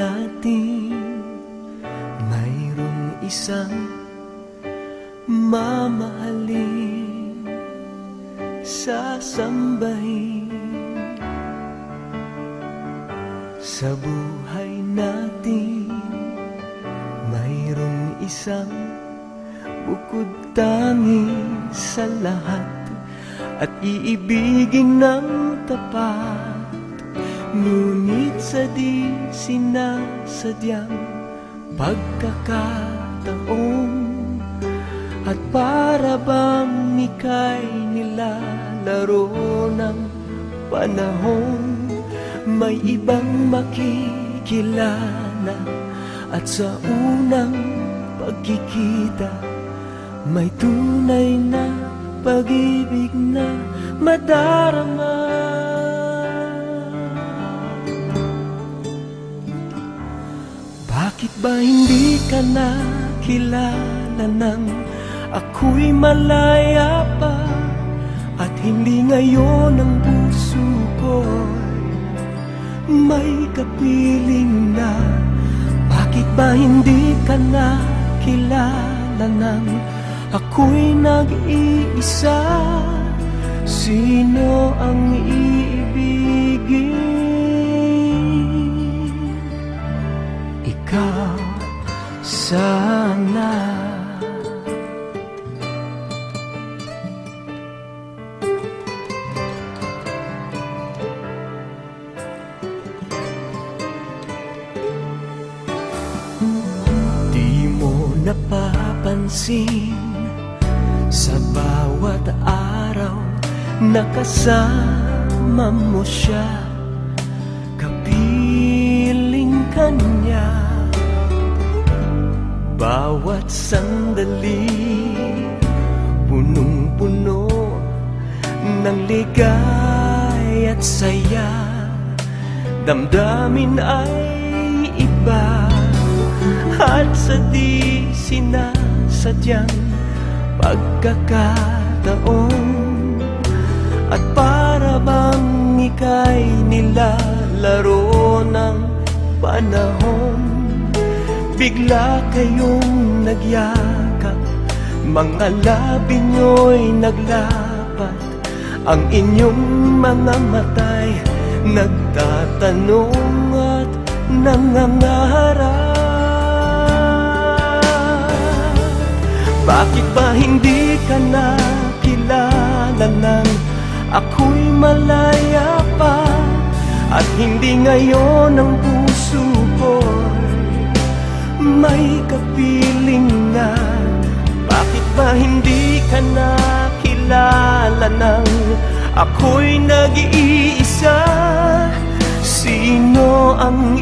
natin mayroong isang mamahalin, sasambahin. Sa buhay natin mayroong isang bukod tangi sa lahat at iibigin ng tapat. Ngunit sa di sinasadyang pagkakataon at para bang ika'y nilalaro ng panahon, may ibang makikilala at sa unang pagkikita may tunay na pag-ibig na madarama. Bakit ba hindi ka nakilala nang ako'y malaya pa, at hindi ngayon ang puso ko'y may kapiling na? Bakit ba hindi ka nakilala nang ako'y nag-iisa? Sino ang iibigin? Ikaw sana. Di mo napapansin sa bawat araw na kasama mo siya, kapiling ka niya. Bawat sandali punong-puno ng ligay at saya, damdamin ay iba. At sa di sinasadyang pagkakataon at para bang ika'y nilalaro ng panahon, bigla kayong nagyakap, mga labi nyo'y naglapat, ang inyong mga mata'y nagtatanong at nangangarap. Bakit ba hindi ka nakilala nang ako'y malaya pa, at hindi ngayon ang puso ko'y may kapiling na? Bakit ba hindi ka nakilala nang ako'y nag-iisa? Sino ang